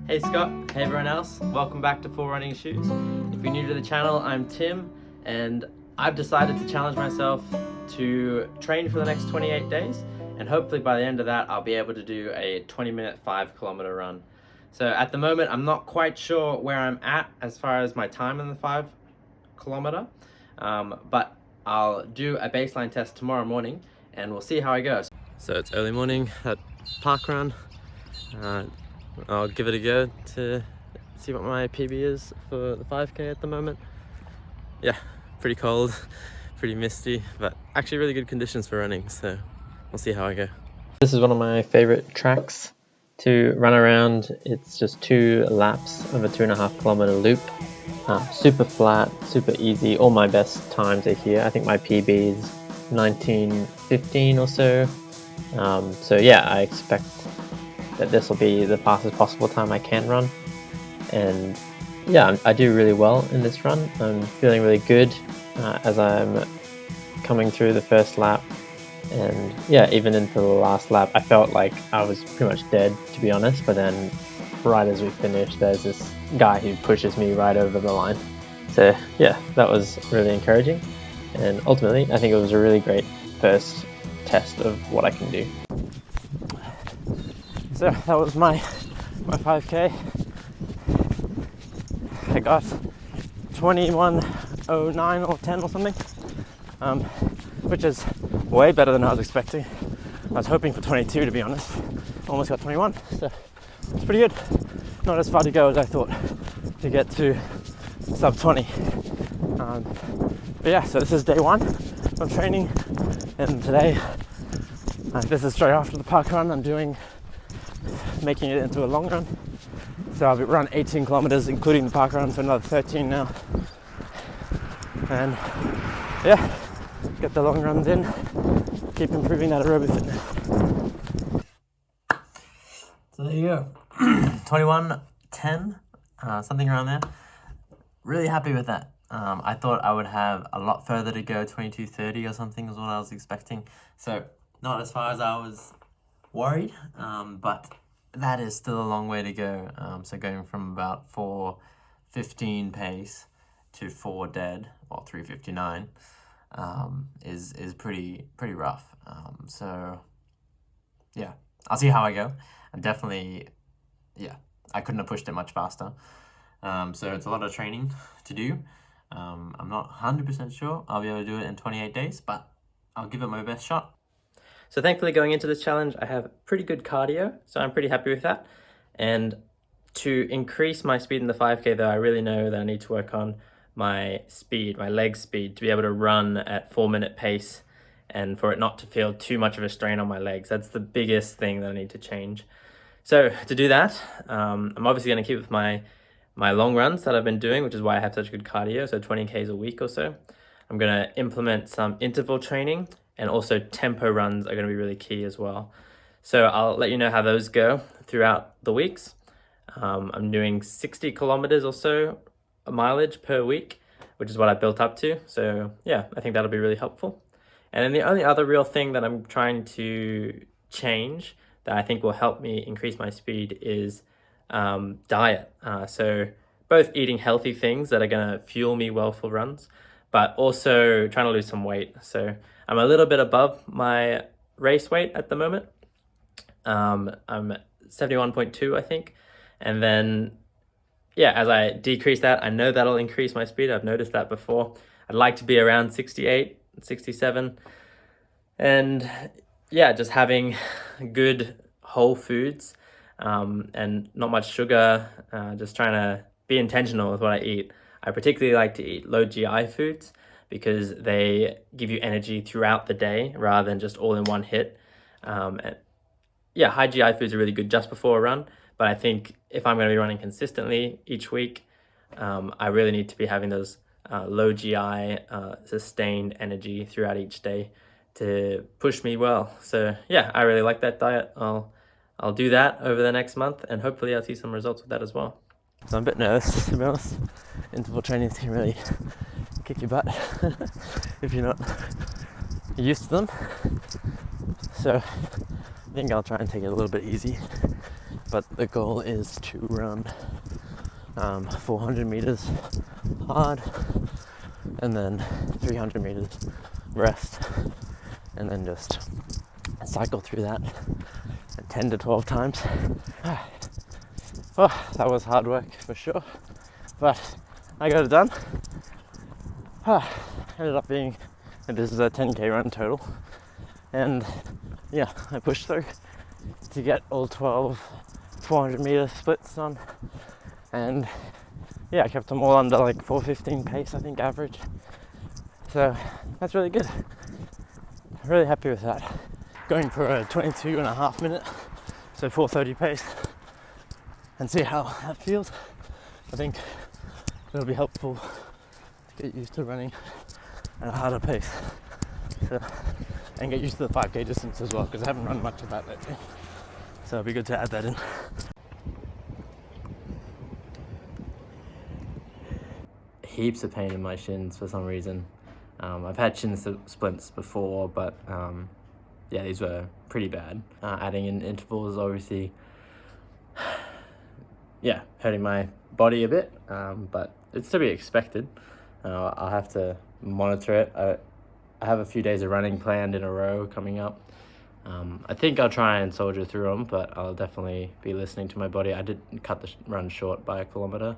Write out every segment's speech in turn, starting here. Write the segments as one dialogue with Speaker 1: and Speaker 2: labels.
Speaker 1: Hey Scott, hey everyone else, welcome back to Full Running Shoes. If you're new to the channel, I'm Tim, and I've decided to challenge myself to train for the next 28 days, and hopefully by the end of that I'll be able to do a 20-minute 5-kilometer run. So at the moment I'm not quite sure where I'm at as far as my time in the 5-kilometer, but I'll do a baseline test tomorrow morning and we'll see how I go. So it's early morning at park run. I'll give it a go to see what my PB is for the 5K at the moment. Yeah, pretty cold, pretty misty, but actually really good conditions for running, so we'll see how I go. This is one of my favorite tracks to run around. It's just 2 laps of a 2.5 kilometer loop. Super flat, super easy. All my best times are here. I think my PB is 19:15 or so. So yeah, I expect that this will be the fastest possible time I can run, and yeah, I do really well in this run. I'm feeling really good as I'm coming through the first lap, and yeah, even into the last lap I felt like I was pretty much dead, to be honest, but then right as we finish there's this guy who pushes me right over the line. So yeah, that was really encouraging, and ultimately I think it was a really great first test of what I can do. So that was my 5K. I got 21:09 or 10 or something, which is way better than I was expecting. I was hoping for 22, to be honest. Almost got 21, so it's pretty good. Not as far to go as I thought to get to sub 20. But yeah, so this is day 1 of training, and today this is straight after the park run. I'm making it into a long run, so I'll run 18 kilometers including the park run, so another 13 now, and yeah, get the long runs in, keep improving that aerobic fitness. So there you go. 21:10, something around there. Really happy with that. I thought I would have a lot further to go. 22:30 or something was what I was expecting, so not as far as I was worried, but that is still a long way to go. So going from about 4:15 pace to 4 dead, or 3:59, is pretty rough. So yeah, I'll see how I go. I'm definitely, yeah, I couldn't have pushed it much faster. So it's a lot of training to do. I'm not 100% sure I'll be able to do it in 28 days, but I'll give it my best shot. So thankfully going into this challenge, I have pretty good cardio, so I'm pretty happy with that. And to increase my speed in the 5K though, I really know that I need to work on my speed, my leg speed, to be able to run at 4-minute pace and for it not to feel too much of a strain on my legs. That's the biggest thing that I need to change. So to do that, I'm obviously going to keep with my long runs that I've been doing, which is why I have such good cardio, so 20 Ks a week or so. I'm going to implement some interval training, and also tempo runs are going to be really key as well. So I'll let you know how those go throughout the weeks. I'm doing 60 kilometers or so mileage per week, which is what I built up to. So yeah, I think that'll be really helpful. And then the only other real thing that I'm trying to change that I think will help me increase my speed is diet. So both eating healthy things that are going to fuel me well for runs, but also trying to lose some weight. So I'm a little bit above my race weight at the moment. I'm 71.2, I think. And then, yeah, as I decrease that, I know that'll increase my speed. I've noticed that before. I'd like to be around 68, 67. And yeah, just having good whole foods and not much sugar, just trying to be intentional with what I eat. I particularly like to eat low GI foods because they give you energy throughout the day rather than just all in one hit. And yeah, high GI foods are really good just before a run, but I think if I'm going to be running consistently each week, I really need to be having those low GI sustained energy throughout each day to push me well. So yeah, I really like that diet. I'll do that over the next month, and hopefully I'll see some results with that as well. So I'm a bit nervous, to be honest. Interval training can really kick your butt if you're not used to them. So I think I'll try and take it a little bit easy. but the goal is to run 400 meters hard, and then 300 meters rest, and then just cycle through that 10 to 12 times. Oh, that was hard work for sure, but I got it done. Ended up being, this is a 10k run total, and yeah, I pushed through to get all 12 400 meter splits done, and yeah, I kept them all under like 4:15 pace, I think, average. So that's really good. Really happy with that. Going for a 22.5 minute, so 4:30 pace, and see how that feels. I think it'll be helpful to get used to running at a harder pace, so, and get used to the 5k distance as well, because I haven't run much of that lately. So it'll be good to add that in. Heaps of pain in my shins for some reason. I've had shin splints before, but yeah, these were pretty bad. Adding in intervals, obviously, yeah, hurting my body a bit, but it's to be expected. I'll have to monitor it. I have a few days of running planned in a row coming up. I think I'll try and soldier through them, but I'll definitely be listening to my body. I did cut the run short by 1 kilometer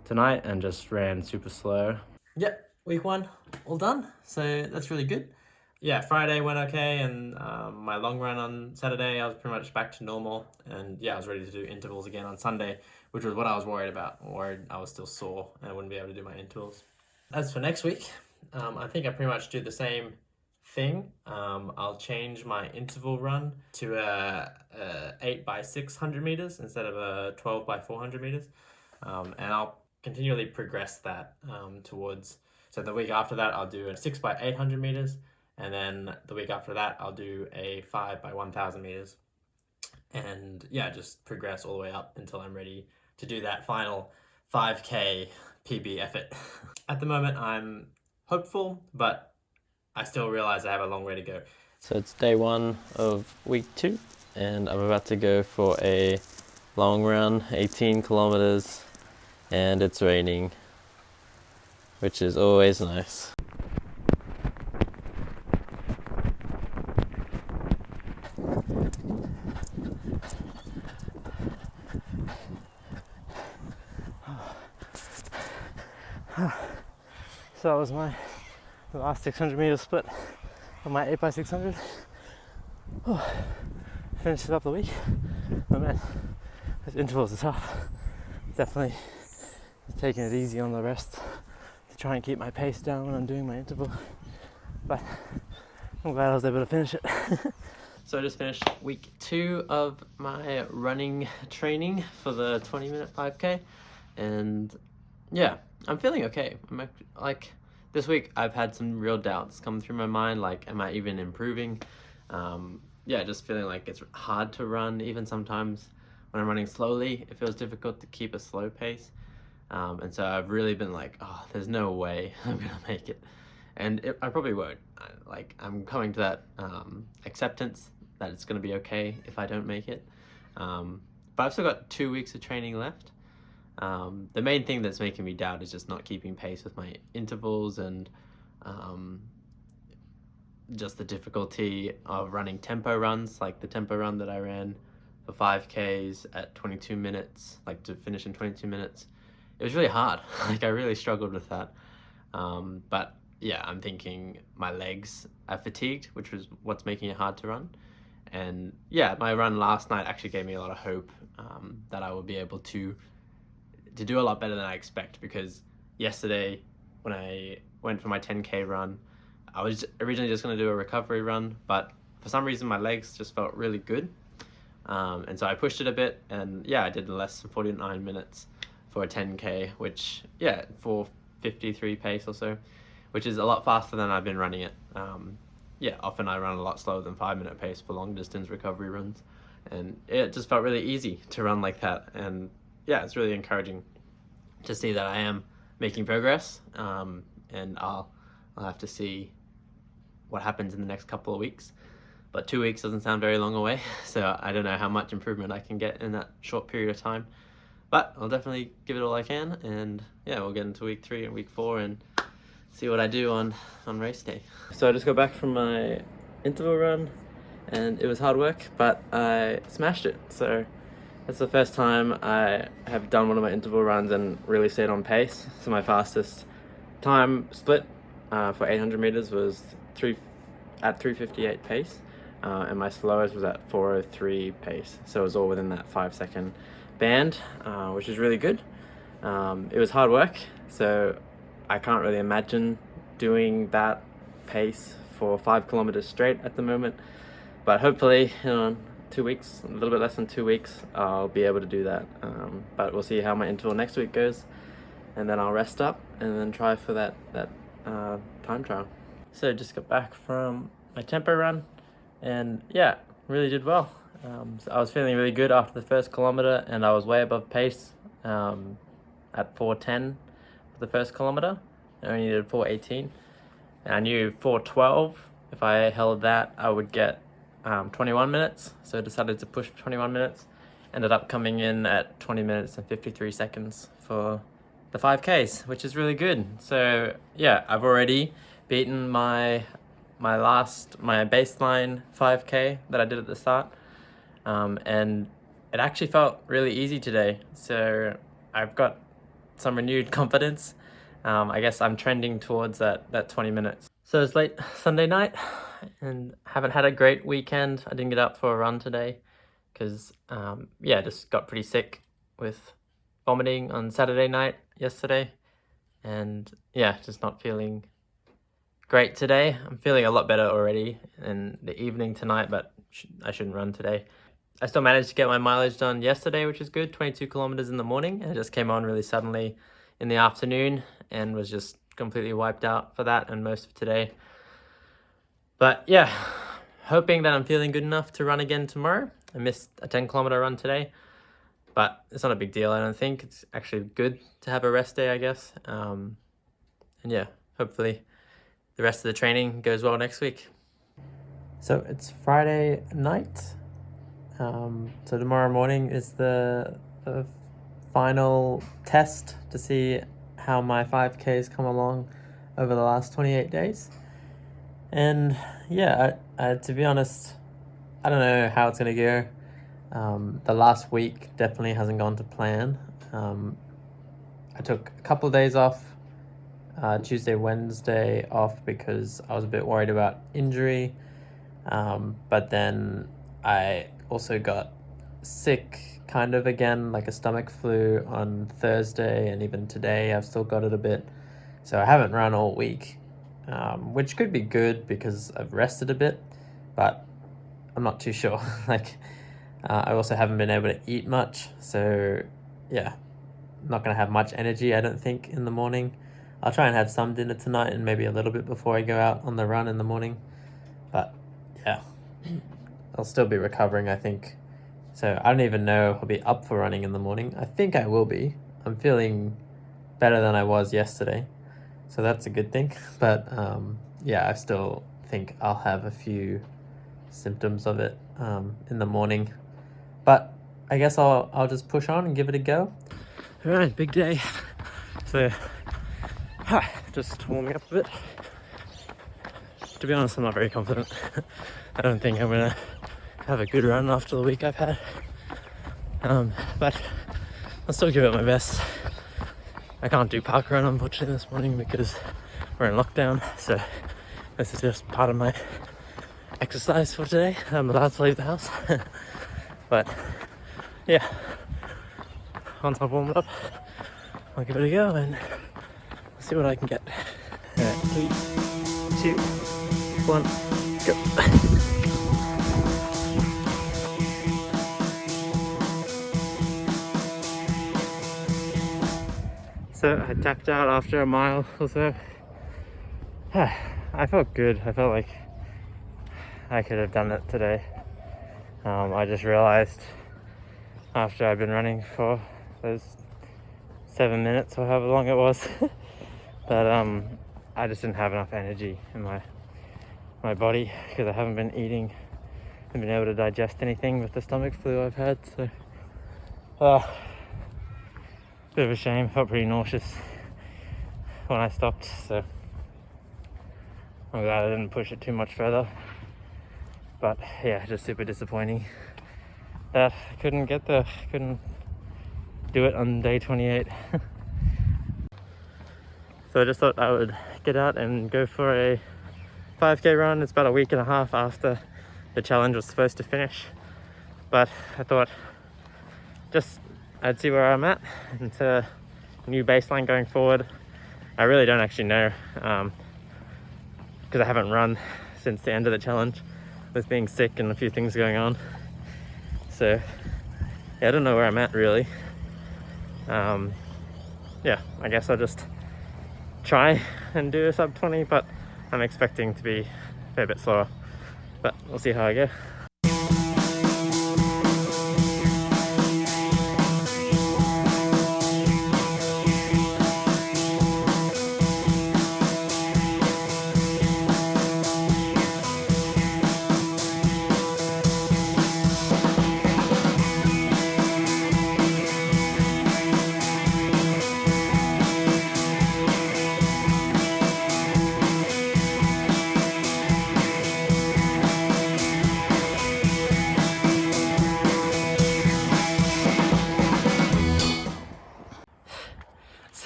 Speaker 1: tonight and just ran super slow. Yep, week 1 all done, so that's really good. Yeah, Friday went okay, and my long run on Saturday, I was pretty much back to normal, and yeah, I was ready to do intervals again on Sunday, which was what I was worried about. Worried I was still sore and I wouldn't be able to do my intervals. As for next week, I think I pretty much do the same thing. I'll change my interval run to a 8 by 600 meters instead of a 12 by 400 meters, and I'll continually progress that towards. So the week after that, I'll do a 6 by 800 meters, and then the week after that, I'll do a 5 by 1000 meters, and yeah, just progress all the way up until I'm ready to do that final 5k PB effort. At the moment, I'm hopeful, but I still realize I have a long way to go. So it's day 1 of week 2, and I'm about to go for a long run, 18 kilometers, and it's raining, which is always nice. So that was the last 600 meter split of my 8 by 600. Finished it up the week. Oh man, those intervals are tough. Definitely taking it easy on the rest to try and keep my pace down when I'm doing my interval. But I'm glad I was able to finish it. So I just finished week 2 of my running training for the 20-minute 5k, and yeah, I'm feeling okay. Like this week, I've had some real doubts come through my mind. Like, am I even improving? Yeah, just feeling like it's hard to run. Even sometimes when I'm running slowly, it feels difficult to keep a slow pace. And so I've really been like, oh, there's no way I'm gonna make it, and I probably won't. I'm coming to that acceptance that it's gonna be okay if I don't make it. But I've still got 2 weeks of training left. The main thing that's making me doubt is just not keeping pace with my intervals, and just the difficulty of running tempo runs, like the tempo run that I ran for 5Ks at 22 minutes, like to finish in 22 minutes. It was really hard. Like, I really struggled with that. But yeah, I'm thinking my legs are fatigued, which was what's making it hard to run. And yeah, my run last night actually gave me a lot of hope that I would be able to do a lot better than I expect, because yesterday when I went for my 10k run, I was originally just going to do a recovery run, but for some reason my legs just felt really good, and so I pushed it a bit, and yeah, I did less than 49 minutes for a 10k, which yeah, for 53 pace or so, which is a lot faster than I've been running it. Yeah, often I run a lot slower than 5-minute pace for long distance recovery runs, and it just felt really easy to run like that. And yeah, it's really encouraging to see that I am making progress, and I'll have to see what happens in the next couple of weeks.
Speaker 2: but 2 weeks doesn't sound very long away, so I don't know how much improvement I can get in that short period of time. But I'll definitely give it all I can, and yeah, we'll get into week 3 and week 4 and see what I do on race day. So I just got back from my interval run, and it was hard work, but I smashed it. So that's the first time I have done one of my interval runs and really stayed on pace. So my fastest time split for 800 meters was at 3:58 pace, and my slowest was at 4:03 pace. So it was all within that 5-second band, which is really good. It was hard work, so I can't really imagine doing that pace for 5 kilometers straight at the moment. But hopefully, 2 weeks, a little bit less than 2 weeks, I'll be able to do that. But we'll see how my interval next week goes, and then I'll rest up and then try for that time trial. So just got back from my tempo run, and yeah, really did well. So I was feeling really good after the first kilometer, and I was way above pace at 4:10 for the first kilometer. I only needed 4:18, and I knew 4:12. If I held that, I would get 21 minutes. So I decided to push 21 minutes. Ended up coming in at 20 minutes and 53 seconds for the 5Ks, which is really good. So yeah, I've already beaten my baseline 5K that I did at the start, and it actually felt really easy today. So I've got some renewed confidence. I guess I'm trending towards that 20 minutes. So it's late Sunday night, and haven't had a great weekend. I didn't get up for a run today because just got pretty sick with vomiting on Saturday night yesterday, and yeah, just not feeling great today. I'm feeling a lot better already in the evening tonight, but I shouldn't run today. I still managed to get my mileage done yesterday, which is good, 22 kilometers in the morning, and it just came on really suddenly in the afternoon and was just completely wiped out for that and most of today. But yeah, hoping that I'm feeling good enough to run again tomorrow. I missed a 10-kilometer run today, but it's not a big deal, I don't think. It's actually good to have a rest day, I guess. And yeah, hopefully the rest of the training goes well next week. So it's Friday night. So tomorrow morning is the final test to see how my 5Ks come along over the last 28 days. And yeah, I to be honest, I don't know how it's going to go. The last week definitely hasn't gone to plan. I took a couple of days off, Tuesday, Wednesday off because I was a bit worried about injury. But then I also got sick kind of again, like a stomach flu on Thursday, and even today I've still got it a bit. So I haven't run all week, which could be good because I've rested a bit, but I'm not too sure. I also haven't been able to eat much, so yeah, I'm not going to have much energy, I don't think, in the morning. I'll try and have some dinner tonight and maybe a little bit before I go out on the run in the morning. But yeah, I'll still be recovering, I think. So I don't even know I'll be up for running in the morning. I think I will be. I'm feeling better than I was yesterday, so that's a good thing. But I still think I'll have a few symptoms of it in the morning. But I guess I'll just push on and give it a go. All right, big day. So just warming up a bit. To be honest, I'm not very confident. I don't think I'm gonna have a good run after the week I've had. But I'll still give it my best. I can't do parkrun unfortunately this morning because we're in lockdown, so this is just part of my exercise for today. I'm allowed to leave the house. But yeah, once I've warmed up, I'll give it a go and see what I can get. Alright, 3, 2, 1, go. So I tapped out after a mile or so. I felt good. I felt like I could have done it today. I just realized after I've been running for those 7 minutes or however long it was that I just didn't have enough energy in my body because I haven't been eating haven't been able to digest anything with the stomach flu I've had, so bit of a shame. Felt pretty nauseous when I stopped, so I'm glad I didn't push it too much further. But yeah, just super disappointing that I couldn't do it on day 28. So I just thought I would get out and go for a 5k run. It's about a week and a half after the challenge was supposed to finish, but I thought I'd see where I'm at and set a new baseline going forward. I really don't actually know, because I haven't run since the end of the challenge with being sick and a few things going on. So yeah, I don't know where I'm at really. Yeah, I guess I'll just try and do a sub 20, but I'm expecting to be a fair bit slower, but we'll see how I go.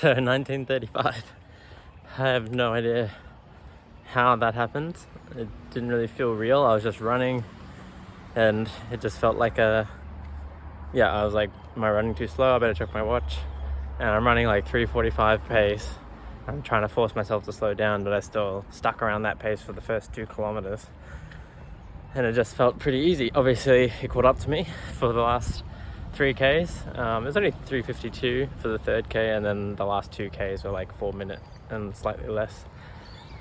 Speaker 2: So 1935, I have no idea how that happened. It didn't really feel real. I was just running and it just felt like I was like, am I running too slow? I better check my watch. And I'm running like 3:45 pace. I'm trying to force myself to slow down, but I still stuck around that pace for the first 2 kilometers. And it just felt pretty easy. Obviously, it caught up to me for the last 3Ks. It was only 3:52 for the 3rd K, and then the last 2Ks were like 4 minute and slightly less,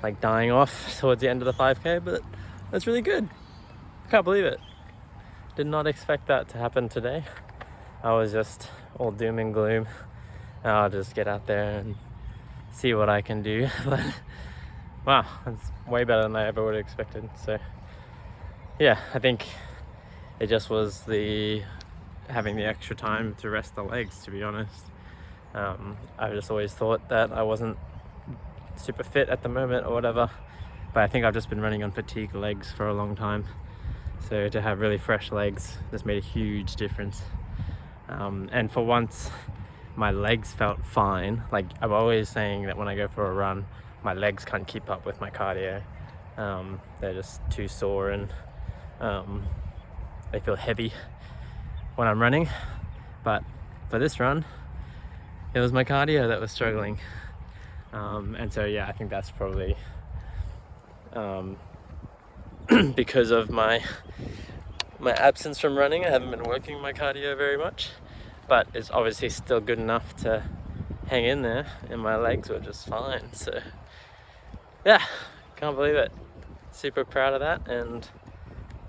Speaker 2: like dying off towards the end of the 5K, but that's really good. I can't believe it. Did not expect that to happen today. I was just all doom and gloom. I'll just get out there and see what I can do. But wow, that's way better than I ever would have expected. So yeah, I think it just was having the extra time to rest the legs, to be honest. I just always thought that I wasn't super fit at the moment or whatever, but I think I've just been running on fatigue legs for a long time. So to have really fresh legs just made a huge difference. And for once, my legs felt fine. Like I'm always saying that when I go for a run, my legs can't keep up with my cardio. They're just too sore and they feel heavy when I'm running. But for this run, it was my cardio that was struggling. And so yeah, I think that's probably because of my absence from running. I haven't been working my cardio very much, but it's obviously still good enough to hang in there, and my legs were just fine. So yeah, can't believe it. Super proud of that. And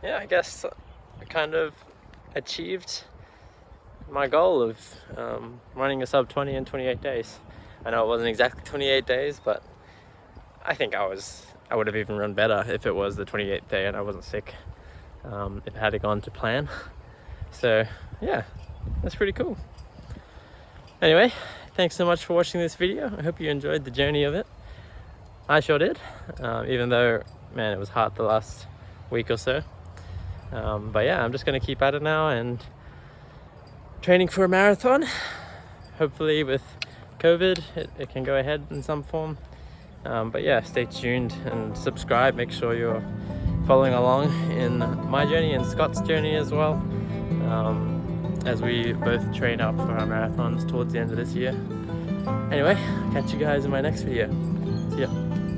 Speaker 2: yeah, I guess I kind of achieved my goal of running a sub 20 in 28 days. I know it wasn't exactly 28 days, but I think I would have even run better if it was the 28th day and I wasn't sick, if it had gone to plan. So yeah, that's pretty cool. Anyway, thanks so much for watching this video. I hope you enjoyed the journey of it. I sure did, even though, man, it was hard the last week or so. But yeah, I'm just going to keep at it now and training for a marathon. Hopefully with COVID, it can go ahead in some form. But yeah, stay tuned and subscribe. Make sure you're following along in my journey and Scott's journey as well, as we both train up for our marathons towards the end of this year. Anyway, catch you guys in my next video. See ya.